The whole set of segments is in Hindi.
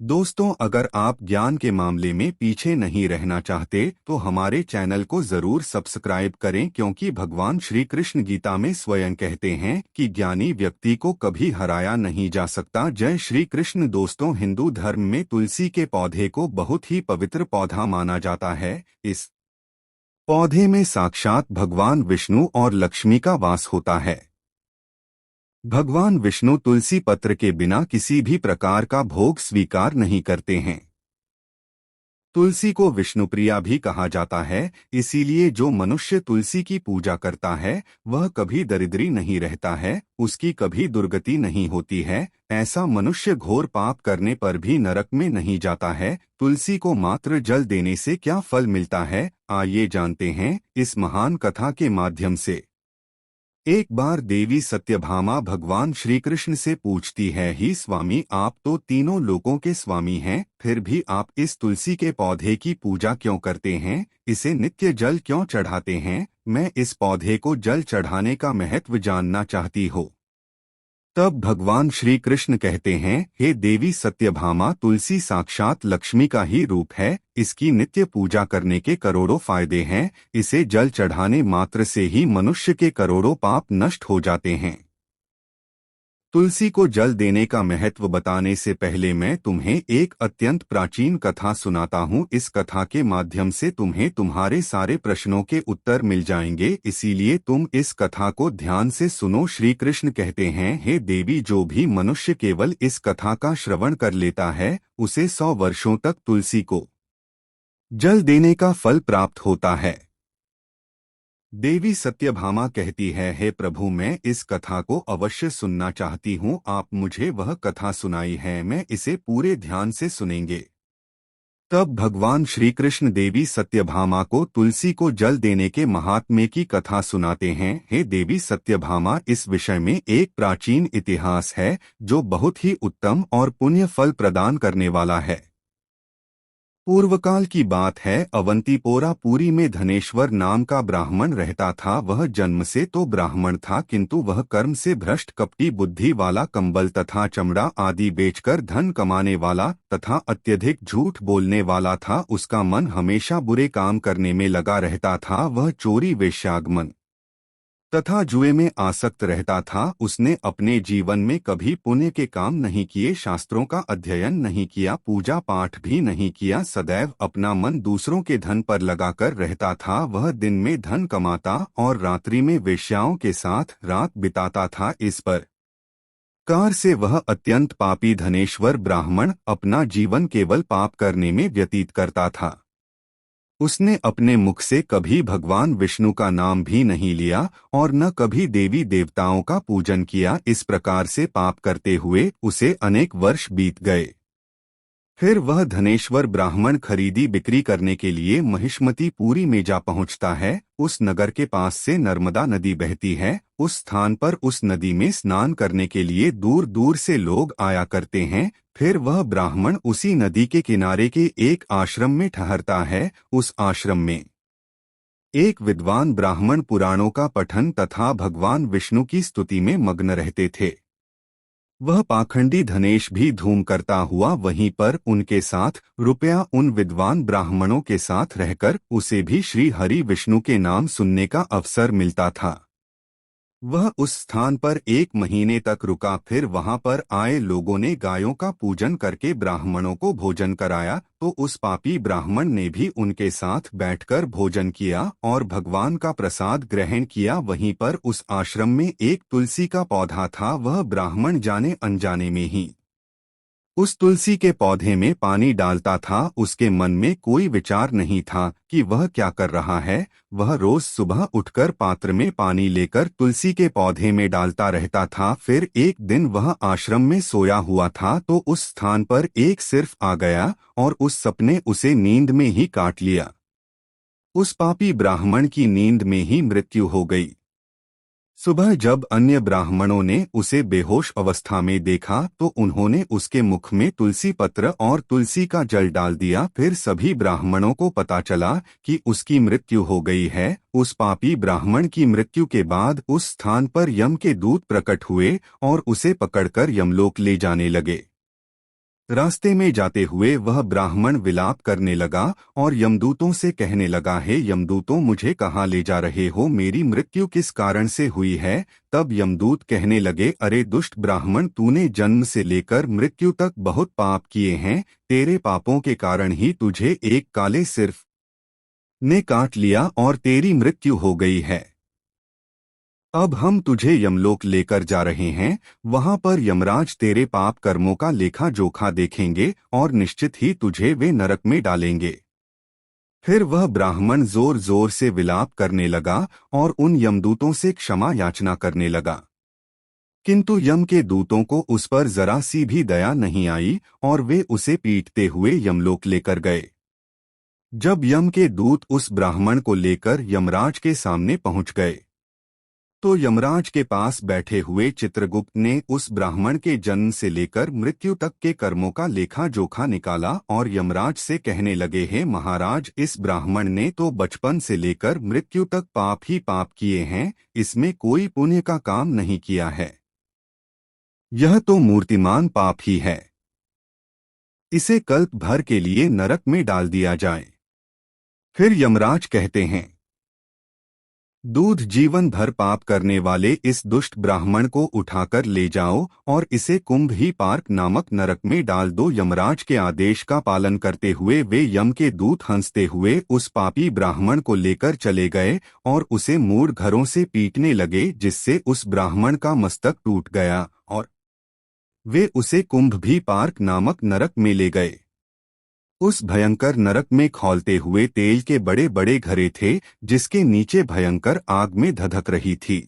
दोस्तों, अगर आप ज्ञान के मामले में पीछे नहीं रहना चाहते तो हमारे चैनल को जरूर सब्सक्राइब करें, क्योंकि भगवान श्री कृष्ण गीता में स्वयं कहते हैं कि ज्ञानी व्यक्ति को कभी हराया नहीं जा सकता। जय श्री कृष्ण। दोस्तों, हिंदू धर्म में तुलसी के पौधे को बहुत ही पवित्र पौधा माना जाता है। इस पौधे में साक्षात भगवान विष्णु और लक्ष्मी का वास होता है। भगवान विष्णु तुलसी पत्र के बिना किसी भी प्रकार का भोग स्वीकार नहीं करते हैं। तुलसी को विष्णुप्रिया भी कहा जाता है, इसीलिए जो मनुष्य तुलसी की पूजा करता है वह कभी दरिद्री नहीं रहता है, उसकी कभी दुर्गति नहीं होती है। ऐसा मनुष्य घोर पाप करने पर भी नरक में नहीं जाता है। तुलसी को मात्र जल देने से क्या फल मिलता है, आइए जानते हैं इस महान कथा के माध्यम से। एक बार देवी सत्यभामा भगवान श्री कृष्ण से पूछती है, ही स्वामी, आप तो तीनों लोकों के स्वामी हैं, फिर भी आप इस तुलसी के पौधे की पूजा क्यों करते हैं? इसे नित्य जल क्यों चढ़ाते हैं? मैं इस पौधे को जल चढ़ाने का महत्व जानना चाहती हूँ। तब भगवान श्री कृष्ण कहते हैं, हे देवी सत्यभामा, तुलसी साक्षात लक्ष्मी का ही रूप है। इसकी नित्य पूजा करने के करोड़ों फायदे हैं। इसे जल चढ़ाने मात्र से ही मनुष्य के करोड़ों पाप नष्ट हो जाते हैं। तुलसी को जल देने का महत्व बताने से पहले मैं तुम्हें एक अत्यंत प्राचीन कथा सुनाता हूँ। इस कथा के माध्यम से तुम्हें तुम्हारे सारे प्रश्नों के उत्तर मिल जाएंगे, इसीलिए तुम इस कथा को ध्यान से सुनो। श्री कृष्ण कहते हैं, हे देवी, जो भी मनुष्य केवल इस कथा का श्रवण कर लेता है उसे 100 वर्षों तक तुलसी को जल देने का फल प्राप्त होता है। देवी सत्यभामा कहती है, हे प्रभु, मैं इस कथा को अवश्य सुनना चाहती हूँ। आप मुझे वह कथा सुनाई है, मैं इसे पूरे ध्यान से सुनेंगे। तब भगवान श्री कृष्ण देवी सत्यभामा को तुलसी को जल देने के महात्म्य की कथा सुनाते हैं। हे देवी सत्यभामा, इस विषय में एक प्राचीन इतिहास है जो बहुत ही उत्तम और पुण्य फल प्रदान करने वाला है। पूर्वकाल की बात है, अवंतीपोरा पुरी में धनेश्वर नाम का ब्राह्मण रहता था। वह जन्म से तो ब्राह्मण था, किंतु वह कर्म से भ्रष्ट कपटी बुद्धि वाला, कंबल तथा चमड़ा आदि बेचकर धन कमाने वाला तथा अत्यधिक झूठ बोलने वाला था। उसका मन हमेशा बुरे काम करने में लगा रहता था। वह चोरी, वेश्यागमन तथा जुए में आसक्त रहता था। उसने अपने जीवन में कभी पुण्य के काम नहीं किए, शास्त्रों का अध्ययन नहीं किया, पूजा पाठ भी नहीं किया। सदैव अपना मन दूसरों के धन पर लगाकर रहता था। वह दिन में धन कमाता और रात्रि में वेश्याओं के साथ रात बिताता था। इस पर कार से वह अत्यंत पापी धनेश्वर ब्राह्मण अपना जीवन केवल पाप करने में व्यतीत करता था। उसने अपने मुख से कभी भगवान विष्णु का नाम भी नहीं लिया और न कभी देवी देवताओं का पूजन किया। इस प्रकार से पाप करते हुए उसे अनेक वर्ष बीत गए। फिर वह धनेश्वर ब्राह्मण खरीदी बिक्री करने के लिए महिष्मती पुरी में जा पहुंचता है। उस नगर के पास से नर्मदा नदी बहती है। उस स्थान पर उस नदी में स्नान करने के लिए दूर दूर से लोग आया करते हैं। फिर वह ब्राह्मण उसी नदी के किनारे के एक आश्रम में ठहरता है। उस आश्रम में एक विद्वान ब्राह्मण पुराणों का पठन तथा भगवान विष्णु की स्तुति में मग्न रहते थे। वह पाखंडी धनेश भी धूम करता हुआ वहीं पर उनके साथ रुपया उन विद्वान ब्राह्मणों के साथ रहकर उसे भी श्री हरि विष्णु के नाम सुनने का अवसर मिलता था। वह उस स्थान पर 1 महीने तक रुका। फिर वहां पर आए लोगों ने गायों का पूजन करके ब्राह्मणों को भोजन कराया, तो उस पापी ब्राह्मण ने भी उनके साथ बैठकर भोजन किया और भगवान का प्रसाद ग्रहण किया। वहीं पर उस आश्रम में एक तुलसी का पौधा था। वह ब्राह्मण जाने अनजाने में ही उस तुलसी के पौधे में पानी डालता था। उसके मन में कोई विचार नहीं था कि वह क्या कर रहा है। वह रोज सुबह उठकर पात्र में पानी लेकर तुलसी के पौधे में डालता रहता था। फिर एक दिन वह आश्रम में सोया हुआ था तो उस स्थान पर एक सिर्फ आ गया और उस सपने उसे नींद में ही काट लिया। उस पापी ब्राह्मण की नींद में ही मृत्यु हो गई। सुबह जब अन्य ब्राह्मणों ने उसे बेहोश अवस्था में देखा तो उन्होंने उसके मुख में तुलसी पत्र और तुलसी का जल डाल दिया। फिर सभी ब्राह्मणों को पता चला कि उसकी मृत्यु हो गई है। उस पापी ब्राह्मण की मृत्यु के बाद उस स्थान पर यम के दूत प्रकट हुए और उसे पकड़कर यमलोक ले जाने लगे। रास्ते में जाते हुए वह ब्राह्मण विलाप करने लगा और यमदूतों से कहने लगा, हे यमदूतों, मुझे कहाँ ले जा रहे हो? मेरी मृत्यु किस कारण से हुई है? तब यमदूत कहने लगे, अरे दुष्ट ब्राह्मण, तूने जन्म से लेकर मृत्यु तक बहुत पाप किए हैं। तेरे पापों के कारण ही तुझे एक काले सिर्फ ने काट लिया और तेरी मृत्यु हो गई है। अब हम तुझे यमलोक लेकर जा रहे हैं। वहां पर यमराज तेरे पाप कर्मों का लेखा जोखा देखेंगे और निश्चित ही तुझे वे नरक में डालेंगे। फिर वह ब्राह्मण जोर जोर से विलाप करने लगा और उन यमदूतों से क्षमा याचना करने लगा, किंतु यम के दूतों को उस पर जरा सी भी दया नहीं आई और वे उसे पीटते हुए यमलोक लेकर गए। जब यम के दूत उस ब्राह्मण को लेकर यमराज के सामने पहुंच गए तो यमराज के पास बैठे हुए चित्रगुप्त ने उस ब्राह्मण के जन्म से लेकर मृत्यु तक के कर्मों का लेखा जोखा निकाला और यमराज से कहने लगे, हे महाराज, इस ब्राह्मण ने तो बचपन से लेकर मृत्यु तक पाप ही पाप किए हैं, इसमें कोई पुण्य का काम नहीं किया है। यह तो मूर्तिमान पाप ही है। इसे कल्प भर के लिए नरक में डाल दिया जाए। फिर यमराज कहते हैं, दूध जीवन भर पाप करने वाले इस दुष्ट ब्राह्मण को उठाकर ले जाओ और इसे कुंभ ही पार्क नामक नरक में डाल दो। यमराज के आदेश का पालन करते हुए वे यम के दूत हंसते हुए उस पापी ब्राह्मण को लेकर चले गए और उसे मूढ़ घरों से पीटने लगे, जिससे उस ब्राह्मण का मस्तक टूट गया और वे उसे कुंभ भी पार्क नामक नरक में ले गए। उस भयंकर नरक में खौलते हुए तेल के बड़े बड़े घड़े थे, जिसके नीचे भयंकर आग में धधक रही थी।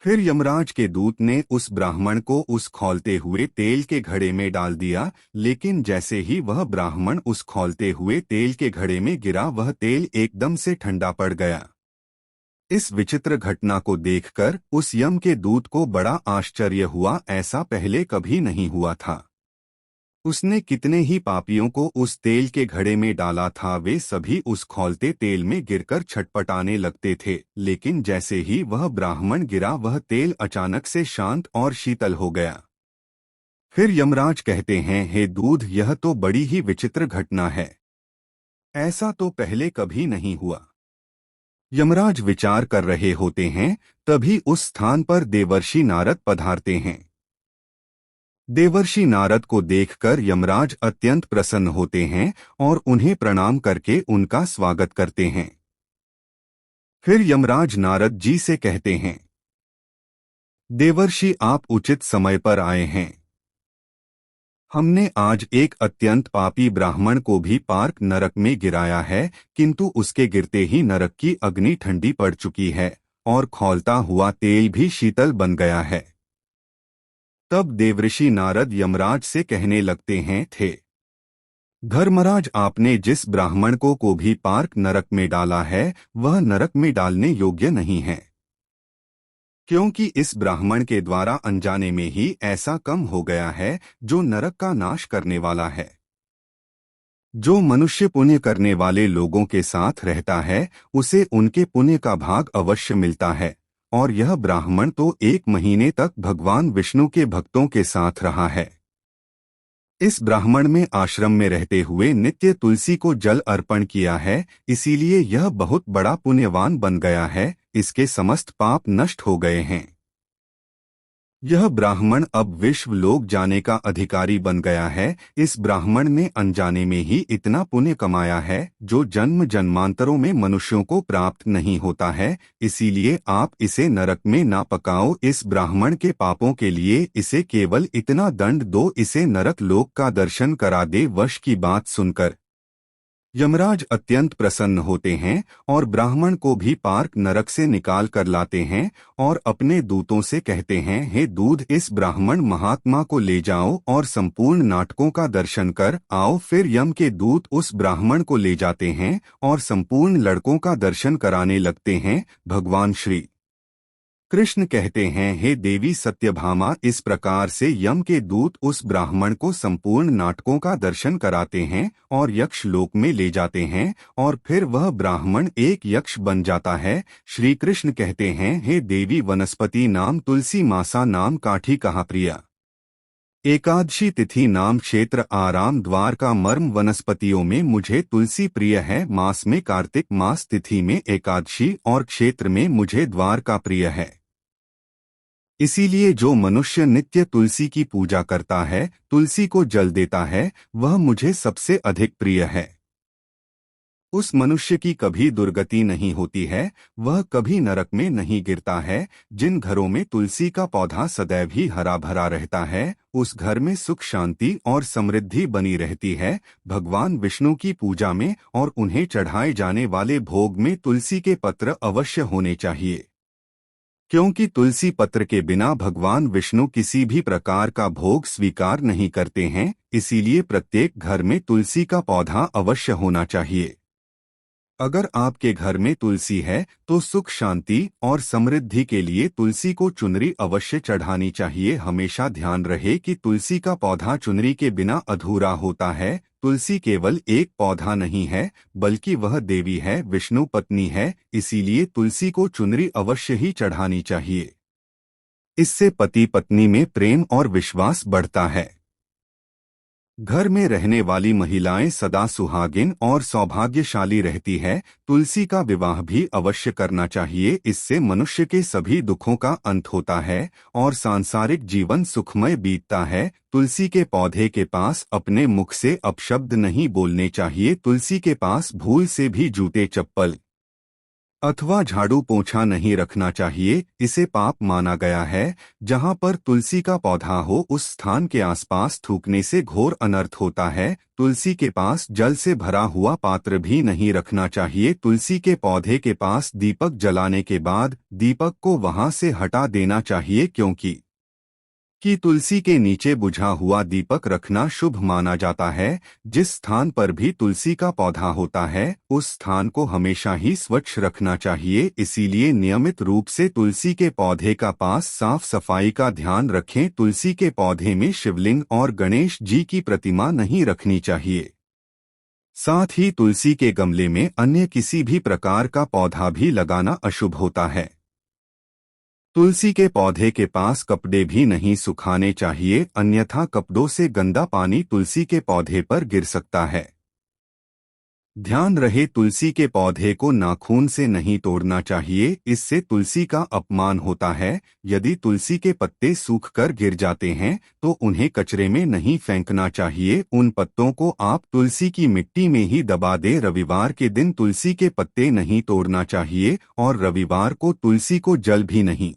फिर यमराज के दूत ने उस ब्राह्मण को उस खौलते हुए तेल के घड़े में डाल दिया, लेकिन जैसे ही वह ब्राह्मण उस खौलते हुए तेल के घड़े में गिरा, वह तेल एकदम से ठंडा पड़ गया। इस विचित्र घटना को देखकर उस यम के दूत को बड़ा आश्चर्य हुआ, ऐसा पहले कभी नहीं हुआ था। उसने कितने ही पापियों को उस तेल के घड़े में डाला था, वे सभी उस खौलते तेल में गिरकर छटपटाने लगते थे, लेकिन जैसे ही वह ब्राह्मण गिरा, वह तेल अचानक से शांत और शीतल हो गया। फिर यमराज कहते हैं, हे दूध, यह तो बड़ी ही विचित्र घटना है, ऐसा तो पहले कभी नहीं हुआ। यमराज विचार कर रहे होते हैं, तभी उस स्थान पर देवर्षि नारद पधारते हैं। देवर्षि नारद को देखकर यमराज अत्यंत प्रसन्न होते हैं और उन्हें प्रणाम करके उनका स्वागत करते हैं। फिर यमराज नारद जी से कहते हैं, देवर्षि, आप उचित समय पर आए हैं। हमने आज एक अत्यंत पापी ब्राह्मण को भी पार्क नरक में गिराया है, किंतु उसके गिरते ही नरक की अग्नि ठंडी पड़ चुकी है और खौलता हुआ तेल भी शीतल बन गया है। तब देवर्षि नारद यमराज से कहने लगते हैं, थे धर्मराज, आपने जिस ब्राह्मण को भी पार्क नरक में डाला है, वह नरक में डालने योग्य नहीं है, क्योंकि इस ब्राह्मण के द्वारा अनजाने में ही ऐसा कम हो गया है जो नरक का नाश करने वाला है। जो मनुष्य पुण्य करने वाले लोगों के साथ रहता है, उसे उनके पुण्य का भाग अवश्य मिलता है, और यह ब्राह्मण तो 1 महीने तक भगवान विष्णु के भक्तों के साथ रहा है। इस ब्राह्मण में आश्रम में रहते हुए नित्य तुलसी को जल अर्पण किया है, इसीलिए यह बहुत बड़ा पुण्यवान बन गया है, इसके समस्त पाप नष्ट हो गए हैं। यह ब्राह्मण अब विश्व लोक जाने का अधिकारी बन गया है। इस ब्राह्मण ने अनजाने में ही इतना पुण्य कमाया है जो जन्म जन्मांतरों में मनुष्यों को प्राप्त नहीं होता है, इसीलिए आप इसे नरक में ना पकाओ। इस ब्राह्मण के पापों के लिए इसे केवल इतना दंड दो, इसे नरक लोक का दर्शन करा दे। वश की बात सुनकर यमराज अत्यंत प्रसन्न होते हैं और ब्राह्मण को भी पार्क नरक से निकाल कर लाते हैं और अपने दूतों से कहते हैं, हे दूध, इस ब्राह्मण महात्मा को ले जाओ और संपूर्ण नाटकों का दर्शन कर आओ। फिर यम के दूत उस ब्राह्मण को ले जाते हैं और संपूर्ण लड़कों का दर्शन कराने लगते हैं। भगवान श्री कृष्ण कहते हैं, हे देवी सत्यभामा, इस प्रकार से यम के दूत उस ब्राह्मण को संपूर्ण नाटकों का दर्शन कराते हैं और यक्ष लोक में ले जाते हैं और फिर वह ब्राह्मण एक यक्ष बन जाता है। श्री कृष्ण कहते हैं, हे देवी, वनस्पति नाम तुलसी, मासा नाम काठी कहा प्रिया। एकादशी तिथि नाम क्षेत्र आराम द्वार का मर्म वनस्पतियों में मुझे तुलसी प्रिय है। मास में कार्तिक मास तिथि में एकादशी और क्षेत्र में मुझे द्वार का प्रिय है। इसीलिए जो मनुष्य नित्य तुलसी की पूजा करता है, तुलसी को जल देता है, वह मुझे सबसे अधिक प्रिय है। उस मनुष्य की कभी दुर्गति नहीं होती है, वह कभी नरक में नहीं गिरता है। जिन घरों में तुलसी का पौधा सदैव ही हरा भरा रहता है, उस घर में सुख शांति और समृद्धि बनी रहती है। भगवान विष्णु की पूजा में और उन्हें चढ़ाए जाने वाले भोग में तुलसी के पत्र अवश्य होने चाहिए, क्योंकि तुलसी पत्र के बिना भगवान विष्णु किसी भी प्रकार का भोग स्वीकार नहीं करते हैं। इसीलिए प्रत्येक घर में तुलसी का पौधा अवश्य होना चाहिए। अगर आपके घर में तुलसी है तो सुख शांति और समृद्धि के लिए तुलसी को चुनरी अवश्य चढ़ानी चाहिए। हमेशा ध्यान रहे कि तुलसी का पौधा चुनरी के बिना अधूरा होता है। तुलसी केवल एक पौधा नहीं है, बल्कि वह देवी है, विष्णु पत्नी है। इसीलिए तुलसी को चुनरी अवश्य ही चढ़ानी चाहिए। इससे पति पत्नी में प्रेम और विश्वास बढ़ता है। घर में रहने वाली महिलाएं सदा सुहागिन और सौभाग्यशाली रहती है। तुलसी का विवाह भी अवश्य करना चाहिए। इससे मनुष्य के सभी दुखों का अंत होता है और सांसारिक जीवन सुखमय बीतता है। तुलसी के पौधे के पास अपने मुख से अपशब्द नहीं बोलने चाहिए। तुलसी के पास भूल से भी जूते चप्पल अथवा झाड़ू पोंछा नहीं रखना चाहिए। इसे पाप माना गया है। जहां पर तुलसी का पौधा हो, उस स्थान के आसपास थूकने से घोर अनर्थ होता है। तुलसी के पास जल से भरा हुआ पात्र भी नहीं रखना चाहिए। तुलसी के पौधे के पास दीपक जलाने के बाद दीपक को वहां से हटा देना चाहिए, क्योंकि तुलसी के नीचे बुझा हुआ दीपक रखना शुभ माना जाता है। जिस स्थान पर भी तुलसी का पौधा होता है, उस स्थान को हमेशा ही स्वच्छ रखना चाहिए। इसीलिए नियमित रूप से तुलसी के पौधे का पास साफ सफाई का ध्यान रखें। तुलसी के पौधे में शिवलिंग और गणेश जी की प्रतिमा नहीं रखनी चाहिए। साथ ही तुलसी के गमले में अन्य किसी भी प्रकार का पौधा भी लगाना अशुभ होता है। तुलसी के पौधे के पास कपड़े भी नहीं सुखाने चाहिए, अन्यथा कपड़ों से गंदा पानी तुलसी के पौधे पर गिर सकता है। ध्यान रहे, तुलसी के पौधे को नाखून से नहीं तोड़ना चाहिए, इससे तुलसी का अपमान होता है। यदि तुलसी के पत्ते सूखकर गिर जाते हैं तो उन्हें कचरे में नहीं फेंकना चाहिए। उन पत्तों को आप तुलसी की मिट्टी में ही दबा दें। रविवार के दिन तुलसी के पत्ते नहीं तोड़ना चाहिए और रविवार को तुलसी को जल भी नहीं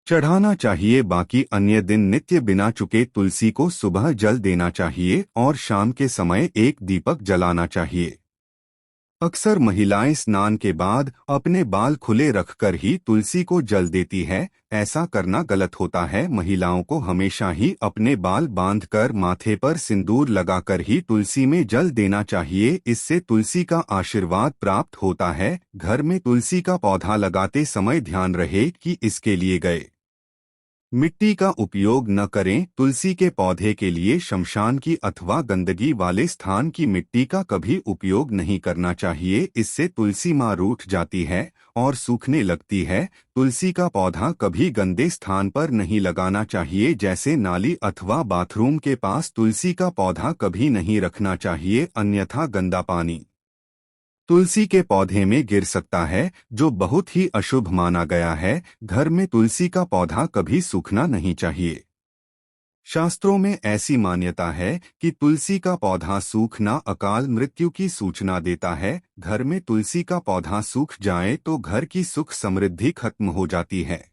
चढ़ाना चाहिए। बाकी अन्य दिन नित्य बिना चुके तुलसी को सुबह जल देना चाहिए और शाम के समय एक दीपक जलाना चाहिए। अक्सर महिलाएं स्नान के बाद अपने बाल खुले रखकर ही तुलसी को जल देती है। ऐसा करना गलत होता है। महिलाओं को हमेशा ही अपने बाल बांधकर माथे पर सिंदूर लगाकर ही तुलसी में जल देना चाहिए। इससे तुलसी का आशीर्वाद प्राप्त होता है। घर में तुलसी का पौधा लगाते समय ध्यान रहे कि इसके लिए गए मिट्टी का उपयोग न करें। तुलसी के पौधे के लिए शमशान की अथवा गंदगी वाले स्थान की मिट्टी का कभी उपयोग नहीं करना चाहिए। इससे तुलसी माँ रूठ जाती है और सूखने लगती है। तुलसी का पौधा कभी गंदे स्थान पर नहीं लगाना चाहिए, जैसे नाली अथवा बाथरूम के पास तुलसी का पौधा कभी नहीं रखना चाहिए, अन्यथा गंदा पानी तुलसी के पौधे में गिर सकता है, जो बहुत ही अशुभ माना गया है। घर में तुलसी का पौधा कभी सूखना नहीं चाहिए। शास्त्रों में ऐसी मान्यता है कि तुलसी का पौधा सूखना अकाल मृत्यु की सूचना देता है। घर में तुलसी का पौधा सूख जाए तो घर की सुख समृद्धि खत्म हो जाती है।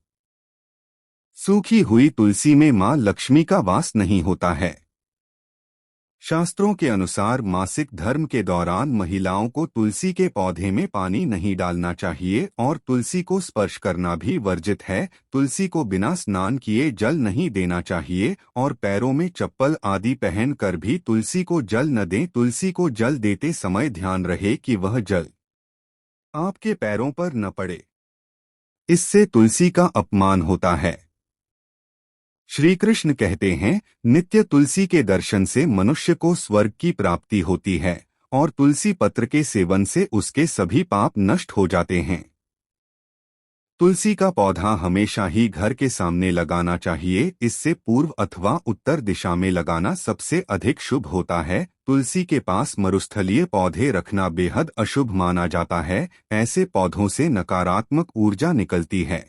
सूखी हुई तुलसी में मां लक्ष्मी का वास नहीं होता है। शास्त्रों के अनुसार मासिक धर्म के दौरान महिलाओं को तुलसी के पौधे में पानी नहीं डालना चाहिए और तुलसी को स्पर्श करना भी वर्जित है। तुलसी को बिना स्नान किए जल नहीं देना चाहिए और पैरों में चप्पल आदि पहनकर भी तुलसी को जल न दें। तुलसी को जल देते समय ध्यान रहे कि वह जल आपके पैरों पर न पड़े, इससे तुलसी का अपमान होता है। श्री कृष्ण कहते हैं, नित्य तुलसी के दर्शन से मनुष्य को स्वर्ग की प्राप्ति होती है और तुलसी पत्र के सेवन से उसके सभी पाप नष्ट हो जाते हैं। तुलसी का पौधा हमेशा ही घर के सामने लगाना चाहिए। इससे पूर्व अथवा उत्तर दिशा में लगाना सबसे अधिक शुभ होता है। तुलसी के पास मरुस्थलीय पौधे रखना बेहद अशुभ माना जाता है। ऐसे पौधों से नकारात्मक ऊर्जा निकलती है।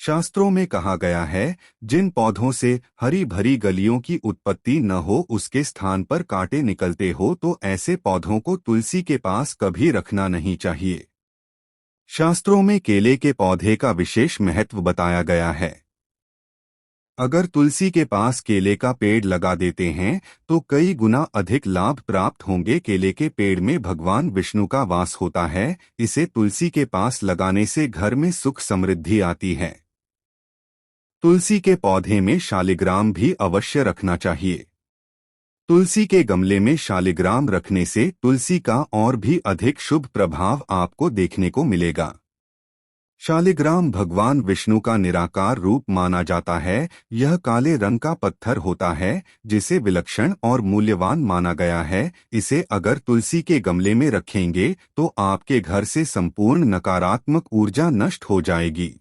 शास्त्रों में कहा गया है, जिन पौधों से हरी भरी गलियों की उत्पत्ति न हो, उसके स्थान पर कांटे निकलते हो, तो ऐसे पौधों को तुलसी के पास कभी रखना नहीं चाहिए। शास्त्रों में केले के पौधे का विशेष महत्व बताया गया है। अगर तुलसी के पास केले का पेड़ लगा देते हैं तो कई गुना अधिक लाभ प्राप्त होंगे। केले के पेड़ में भगवान विष्णु का वास होता है। इसे तुलसी के पास लगाने से घर में सुख समृद्धि आती है। तुलसी के पौधे में शालिग्राम भी अवश्य रखना चाहिए। तुलसी के गमले में शालिग्राम रखने से तुलसी का और भी अधिक शुभ प्रभाव आपको देखने को मिलेगा। शालिग्राम भगवान विष्णु का निराकार रूप माना जाता है। यह काले रंग का पत्थर होता है जिसे विलक्षण और मूल्यवान माना गया है। इसे अगर तुलसी के गमले में रखेंगे तो आपके घर से संपूर्ण नकारात्मक ऊर्जा नष्ट हो जाएगी।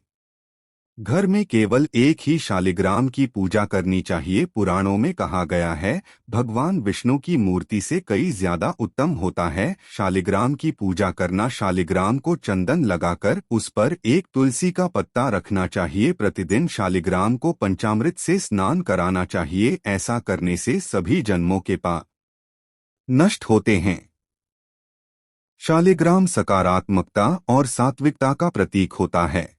घर में केवल एक ही शालिग्राम की पूजा करनी चाहिए। पुराणों में कहा गया है, भगवान विष्णु की मूर्ति से कई ज्यादा उत्तम होता है शालिग्राम की पूजा करना। शालिग्राम को चंदन लगाकर उस पर एक तुलसी का पत्ता रखना चाहिए। प्रतिदिन शालिग्राम को पंचामृत से स्नान कराना चाहिए। ऐसा करने से सभी जन्मों के पाप नष्ट होते हैं। शालिग्राम सकारात्मकता और सात्विकता का प्रतीक होता है।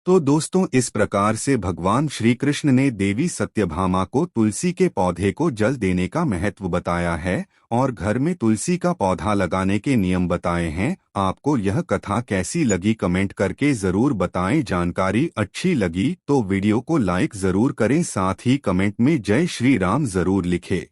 तो दोस्तों, इस प्रकार से भगवान श्री कृष्ण ने देवी सत्यभामा को तुलसी के पौधे को जल देने का महत्व बताया है और घर में तुलसी का पौधा लगाने के नियम बताए हैं। आपको यह कथा कैसी लगी कमेंट करके जरूर बताएं। जानकारी अच्छी लगी तो वीडियो को लाइक जरूर करें, साथ ही कमेंट में जय श्री राम जरूर लिखें।